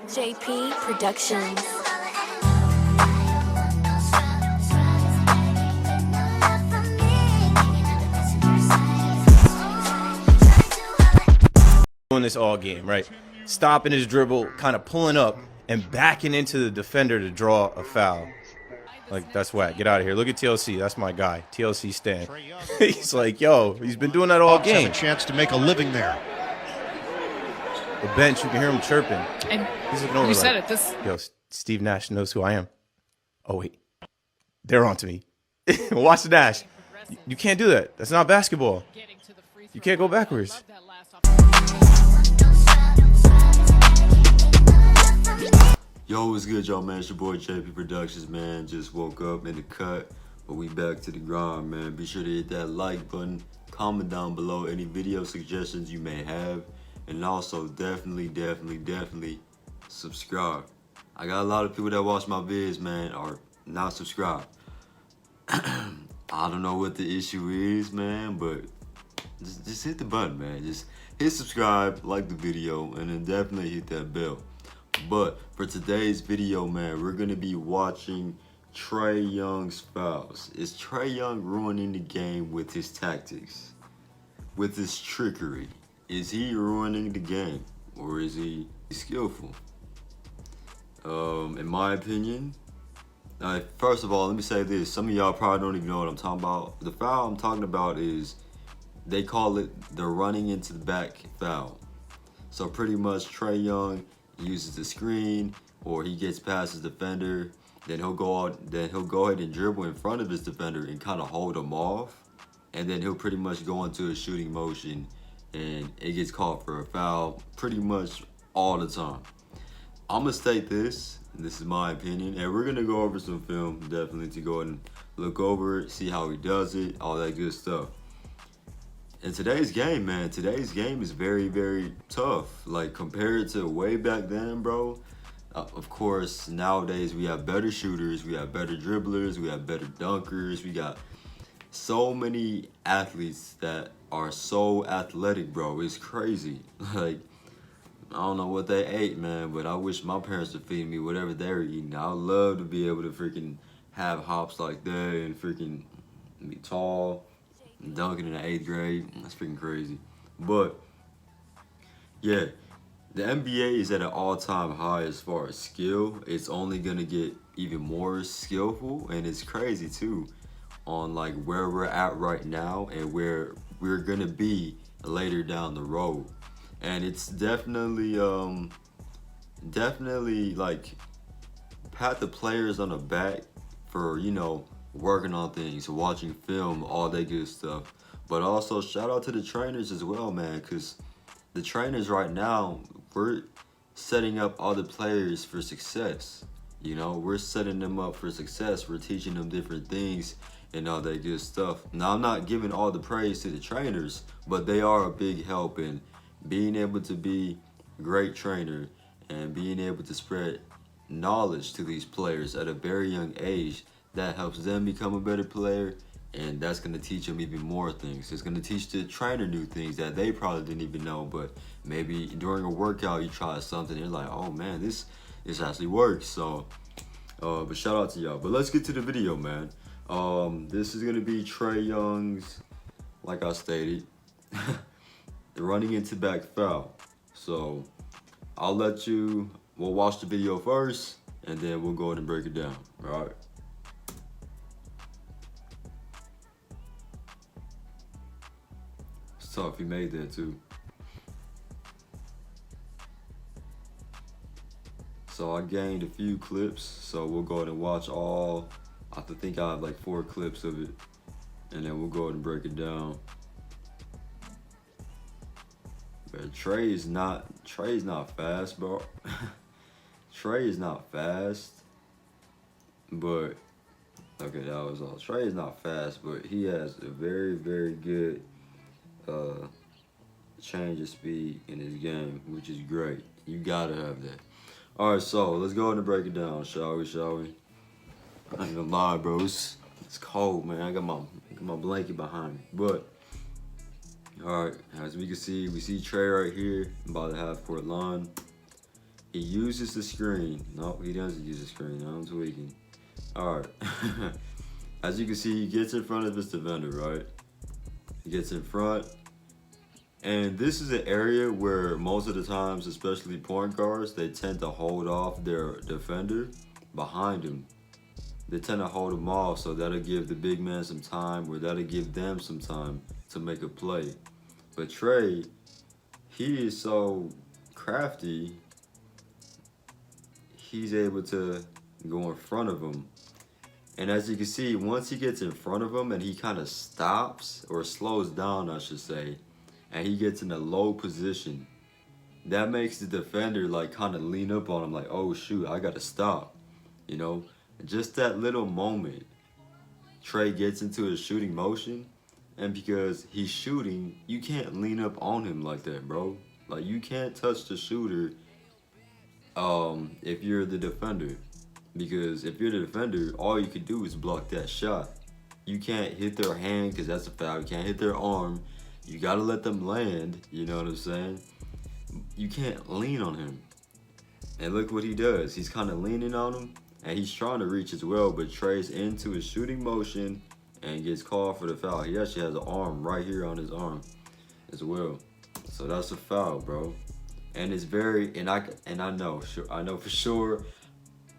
JP Productions. Doing this all game, right? Stopping his dribble, kind of pulling up and backing into the defender to draw a foul. Like, that's whack. Get out of here. Look at TLC. That's my guy. TLC Stan. He's like, yo, he's been doing that all game. Have a chance to make a living there. The bench, you can hear him chirping. And he's looking over you like, said it. This yo, Steve Nash knows who I am. Oh, wait. They're on to me. Watch the dash. You can't do that. That's not basketball. You can't go backwards. Yo, what's good, y'all, man? It's your boy JP Productions, man. Just woke up in the cut, but we back to the grind, man. Be sure to hit that like button, comment down below any video suggestions you may have, and also definitely subscribe. I got a lot of people that watch my vids, man, are not subscribed. I don't know what the issue is, man, but just hit the button, man. Just hit subscribe, like the video, and then definitely hit that bell. But for today's video, man, we're gonna be watching Trae Young's fouls. Is Trae Young ruining the game with his tactics, with his trickery? Is he ruining the game, or is he skillful? In my opinion, first of all, let me say this. Some of y'all probably don't even know what I'm talking about. The foul I'm talking about is, they call it the running into the back foul. So pretty much Trae Young uses the screen, or he gets past his defender, then he'll go ahead and dribble in front of his defender and kind of hold him off, and then he'll pretty much go into a shooting motion, and it gets called for a foul pretty much all the time. I'm gonna state this, and this is my opinion, and we're gonna go over some film definitely to go ahead and look over it, see how he does it, all that good stuff. In today's game, man, today's game is very tough. Like, compared to way back then, bro. Of course, nowadays we have better shooters, we have better dribblers, we have better dunkers. We got so many athletes that are so athletic, bro. It's crazy. Like, I don't know what they ate, man, but I wish my parents would feed me whatever they were eating. I would love to be able to freaking have hops like that and freaking be tall. Dunking in the 8th grade, that's freaking crazy. But yeah, the NBA is at an all-time high as far as skill. It's only gonna get even more skillful, and it's crazy too on like where we're at right now and where we're gonna be later down the road. And it's definitely like pat the players on the back for, you know, working on things, watching film, all that good stuff. But also shout out to the trainers as well, man, because the trainers right now, we're setting up all the players for success. You know, we're setting them up for success. We're teaching them different things and all that good stuff. Now, I'm not giving all the praise to the trainers, but they are a big help in being able to be a great trainer and being able to spread knowledge to these players at a very young age. That helps them become a better player, and that's going to teach them even more things. It's going to teach the trainer new things that they probably didn't even know, but maybe during a workout you try something and you're like, oh man, this actually works. So but shout out to y'all. But let's get to the video, man. This is going to be Trae Young's, like I stated, the running into back foul. So we'll watch the video first, and then we'll go ahead and break it down. All right. Tough, he made that too. So I gained a few clips, so we'll go ahead and watch all. I think I have like 4 clips of it, and then we'll go ahead and break it down. But Trae's not fast, bro. Trae is not fast, but okay, that was all. Trae is not fast, but he has a very good change of speed in his game, which is great. You gotta have that. All right, so let's go ahead and break it down, shall we? I ain't gonna lie, bro. It's cold, man. I got my blanket behind me, but all right. As we can see, we see Trae right here, about the half court line. He uses the screen. No, he doesn't use the screen. I'm tweaking. Alright. As you can see, he gets in front of his defender, right? He gets in front. And this is an area where most of the times, especially point guards, they tend to hold off their defender behind him. They tend to hold him off, so that'll give the big man some time, or that'll give them some time to make a play. But Trae, he is so crafty, he's able to go in front of him. And as you can see, once he gets in front of him and he kind of stops, or slows down, I should say, and he gets in a low position, that makes the defender like kind of lean up on him like, oh shoot, I gotta stop. You know, just that little moment, Trae gets into a shooting motion, and because he's shooting, you can't lean up on him like that, bro. Like, you can't touch the shooter if you're the defender. Because if you're the defender, all you can do is block that shot. You can't hit their hand because that's a foul. You can't hit their arm. You got to let them land, you know what I'm saying? You can't lean on him. And look what he does. He's kind of leaning on him, and he's trying to reach as well, but Trae's into his shooting motion and gets called for the foul. He actually has an arm right here on his arm as well. So that's a foul, bro. And it's very, and I know for sure,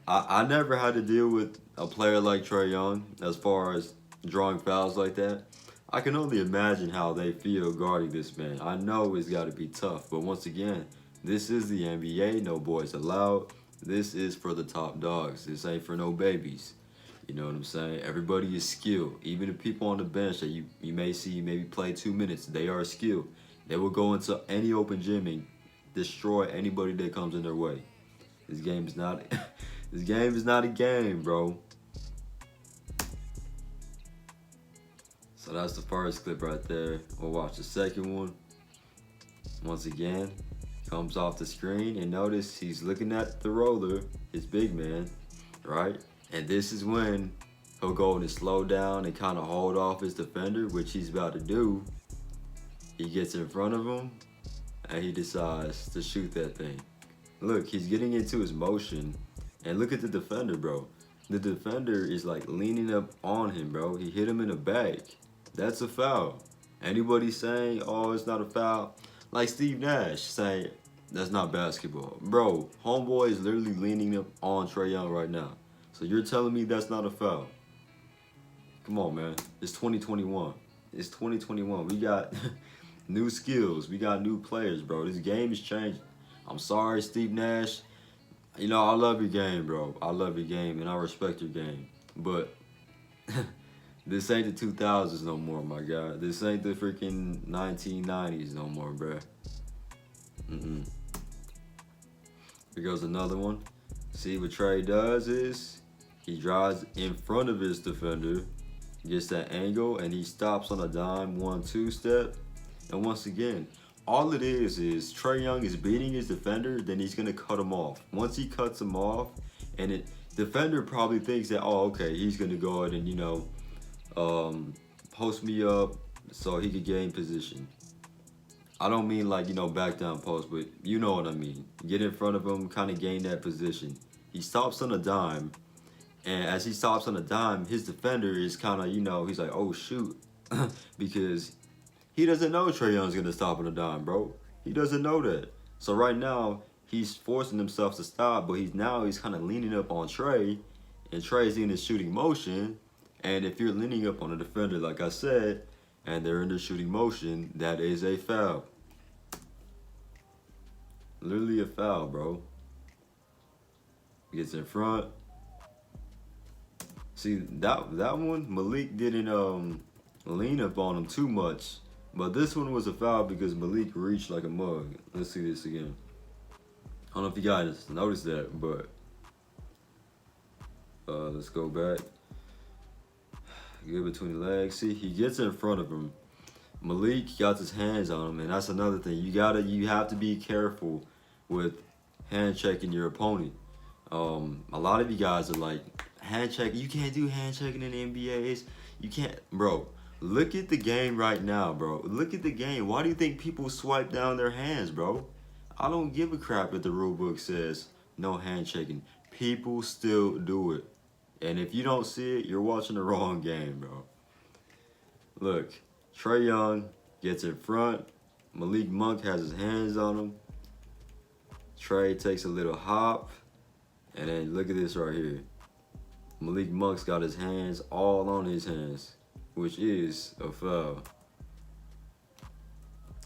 I never had to deal with a player like Trae Young as far as drawing fouls like that. I can only imagine how they feel guarding this man. I know it's got to be tough, but once again, this is the NBA, no boys allowed. This is for the top dogs. This ain't for no babies. You know what I'm saying? Everybody is skilled. Even the people on the bench that you may see maybe play 2 minutes, they are skilled. They will go into any open gym and destroy anybody that comes in their way. This game is not this game is not a game, bro. So that's the first clip right there. We'll watch the second one. Once again, comes off the screen, and notice he's looking at the roller, his big man, right? And this is when he'll go and slow down and kind of hold off his defender, which he's about to do. He gets in front of him, and he decides to shoot that thing. Look, he's getting into his motion, and look at the defender, bro. The defender is like leaning up on him, bro. He hit him in the back. That's a foul. Anybody saying, oh, it's not a foul? Like Steve Nash saying, that's not basketball. Bro, homeboy is literally leaning up on Trae Young right now. So you're telling me that's not a foul? Come on, man. It's 2021. It's 2021. We got new skills. We got new players, bro. This game is changing. I'm sorry, Steve Nash. You know, I love your game, bro. I love your game, and I respect your game. But this ain't the 2000s no more, my guy. This ain't the freaking 1990s no more, bruh. Here goes another one. See what Trae does is he drives in front of his defender, gets that angle, and he stops on a dime 1-2 step. And once again, all it is Trae Young is beating his defender, then he's gonna cut him off. Once he cuts him off, and defender probably thinks that, oh, okay, he's gonna go ahead and, you know, post me up so he could gain position. I don't mean like, you know, back down post, but you know what I mean. Get in front of him, kind of gain that position. He stops on a dime, and as he stops on a dime, his defender is kind of, you know, he's like, oh shoot, because he doesn't know Trae Young's gonna stop on a dime, bro. He doesn't know that. So right now, he's forcing himself to stop, but he's kind of leaning up on Trae, and Trae's in his shooting motion. And if you're leaning up on a defender, like I said, and they're in the shooting motion, that is a foul. Literally a foul, bro. Gets in front. See, that one, Malik didn't lean up on him too much. But this one was a foul because Malik reached like a mug. Let's see this again. I don't know if you guys noticed that, but let's go back. Get between the legs. See, he gets in front of him. Malik got his hands on him, and that's another thing. You have to be careful with hand checking your opponent. A lot of you guys are like, hand check. You can't do hand checking in the NBA. You can't, bro. Look at the game right now, bro. Look at the game. Why do you think people swipe down their hands, bro? I don't give a crap if the rule book says no handshaking. People still do it. And if you don't see it, you're watching the wrong game, bro. Look, Trae Young gets in front. Malik Monk has his hands on him. Trae takes a little hop. And then look at this right here. Malik Monk's got his hands all on his hands, which is a foul.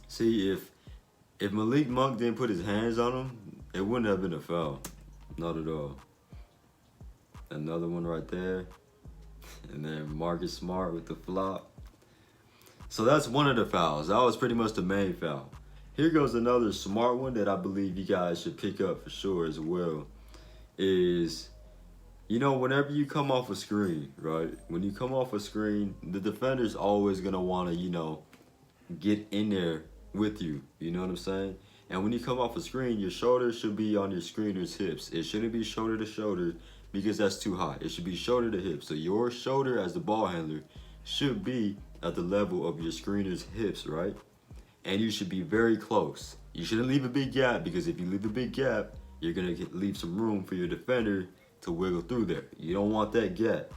See, if Malik Monk didn't put his hands on him, it wouldn't have been a foul. Not at all. Another one right there. And then Marcus Smart with the flop. So that's one of the fouls. That was pretty much the main foul. Here goes another smart one that I believe you guys should pick up for sure as well. Is, you know, whenever you come off a screen, right? When you come off a screen, the defender's always going to want to, you know, get in there with you. You know what I'm saying? And when you come off a screen, your shoulder should be on your screener's hips. It shouldn't be shoulder to shoulder because that's too high. It should be shoulder to hip. So your shoulder as the ball handler should be at the level of your screener's hips, right? And you should be very close. You shouldn't leave a big gap, because if you leave a big gap, you're going to leave some room for your defender to wiggle through there. You don't want that gap.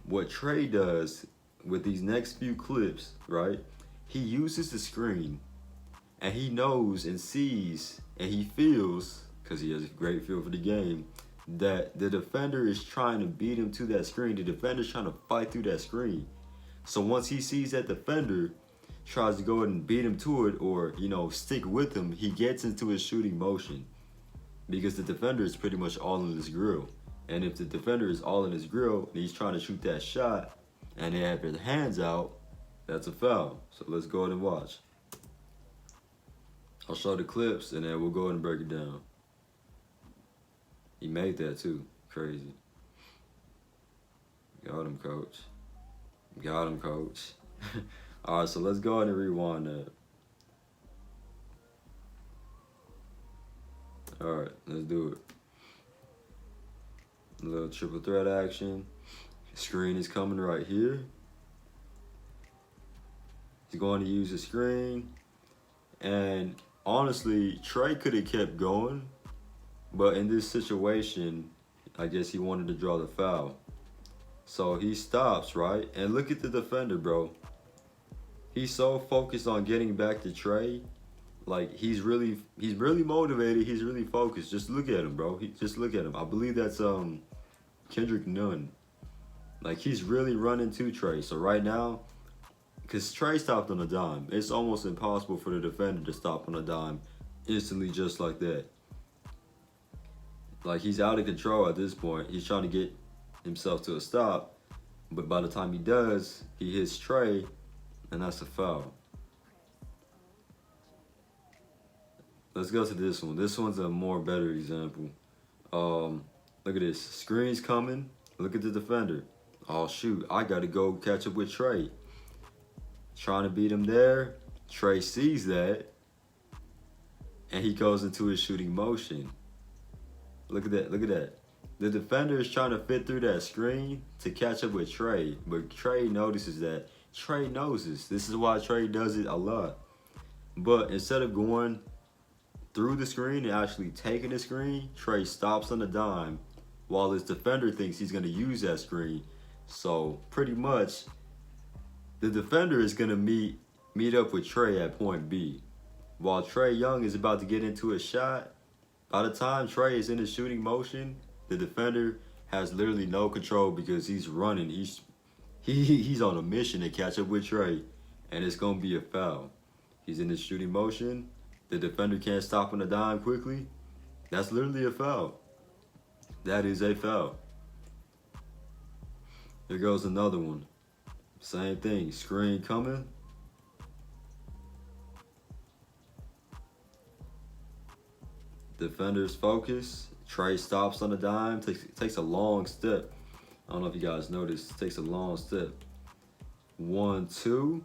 What Trae does with these next few clips, right? He uses the screen, and he knows and sees and he feels, because he has a great feel for the game, that the defender is trying to beat him to that screen. The defender's trying to fight through that screen. So once he sees that defender tries to go ahead and beat him to it, or, you know, stick with him, he gets into his shooting motion, because the defender is pretty much all in his grill. And if the defender is all in his grill and he's trying to shoot that shot and they have their hands out, that's a foul. So let's go ahead and watch. I'll show the clips and then we'll go ahead and break it down. He made that too. Crazy. Got him, coach. Got him, coach. All right, so let's go ahead and rewind that. All right, let's do it. A little triple threat action. Screen is coming right here. He's going to use the screen. And honestly, Trae could have kept going. But in this situation, I guess he wanted to draw the foul. So he stops, right? And look at the defender, bro. He's so focused on getting back to Trae. Like, he's really motivated. He's really focused. Just look at him, bro. Just look at him. I believe that's Kendrick Nunn. Like, he's really running to Trae. So right now, because Trae stopped on a dime, it's almost impossible for the defender to stop on a dime instantly just like that. Like, he's out of control at this point. He's trying to get himself to a stop. But by the time he does, he hits Trae, and that's a foul. Let's go to this one. This one's a more better example. Look at this. Screen's coming. Look at the defender. Oh, shoot. I got to go catch up with Trae. Trying to beat him there. Trae sees that. And he goes into his shooting motion. Look at that. Look at that. The defender is trying to fit through that screen to catch up with Trae. But Trae notices that. Trae knows this. This is why Trae does it a lot. But instead of going through the screen and actually taking the screen, Trae stops on the dime while his defender thinks he's going to use that screen. So pretty much the defender is going to meet up with Trae at point B. While Trae Young is about to get into a shot, by the time Trae is in his shooting motion, the defender has literally no control because he's running. He's on a mission to catch up with Trae, and it's going to be a foul. He's in his shooting motion. The defender can't stop on a dime quickly. That's literally a foul. That is a foul. There goes another one. Same thing. Screen coming. Defender's focus. Trae stops on a dime. Takes a long step. I don't know if you guys noticed. Takes a long step. 1, 2.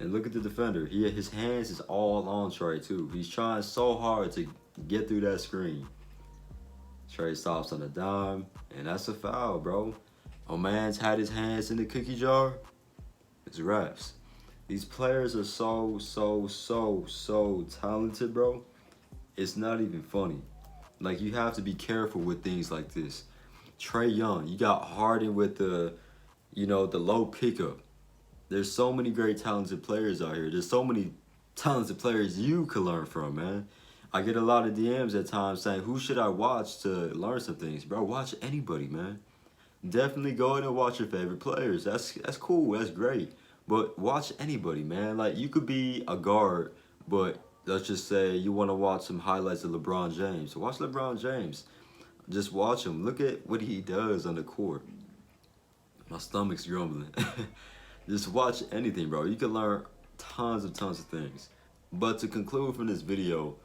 And look at the defender. His hands is all on Trae too. He's trying so hard to get through that screen. Trae stops on a dime, and that's a foul, bro. A man's had his hands in the cookie jar. It's wraps. These players are so talented, bro. It's not even funny. Like, you have to be careful with things like this. Trae Young, you got Harden with the, you know, the low pickup. There's so many great talented players out here. There's so many talented players you could learn from, man. I get a lot of DMs at times saying, who should I watch to learn some things? Bro, watch anybody, man. Definitely go in and watch your favorite players. That's cool, that's great. But watch anybody, man. Like, you could be a guard, but let's just say you want to watch some highlights of LeBron James. Watch LeBron James. Just watch him. Look at what he does on the court. My stomach's grumbling. Just watch anything, bro. You can learn tons of things. But to conclude from this video,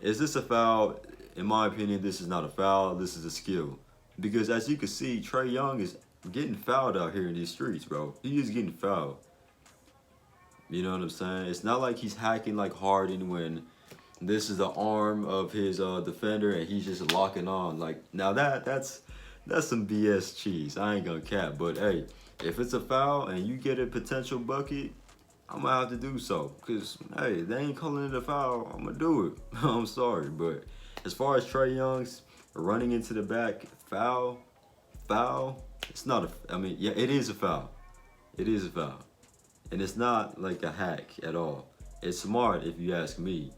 is this a foul? In my opinion, this is not a foul. This is a skill. Because as you can see, Trae Young is getting fouled out here in these streets, bro. He is getting fouled. You know what I'm saying? It's not like he's hacking like Harden when this is the arm of his defender and he's just locking on. Like, now that's some BS cheese. I ain't gonna cap. But hey, if it's a foul and you get a potential bucket, I'm gonna have to do so. Cause hey, they ain't calling it a foul. I'm gonna do it. I'm sorry, but as far as Trae Young's running into the back, foul, it's not a. I mean, yeah, it is a foul. It is a foul. And it's not like a hack at all. It's smart if you ask me.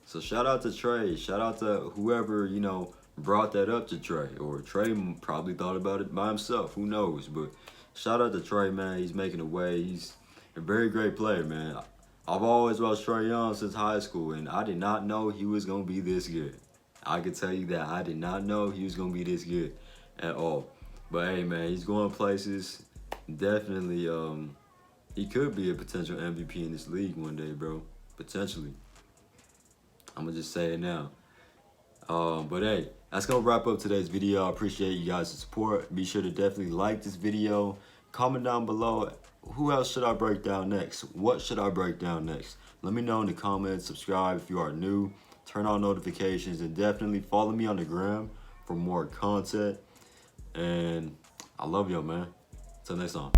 So shout out to Trae. Shout out to whoever, you know, brought that up to Trae. Or Trae probably thought about it by himself. Who knows? But shout out to Trae, man. He's making a way. He's a very great player, man. I've always watched Trae Young since high school, and I did not know he was going to be this good. I can tell you that. I did not know he was going to be this good at all. But hey, man, he's going places. Definitely, he could be a potential MVP in this league one day, bro. Potentially. I'm going to just say it now. But hey, that's going to wrap up today's video. I appreciate you guys' support. Be sure to definitely like this video. Comment down below, who else should I break down next? What should I break down next? Let me know in the comments. Subscribe if you are new. Turn on notifications. And definitely follow me on the gram for more content. And I love y'all, man. Till next time.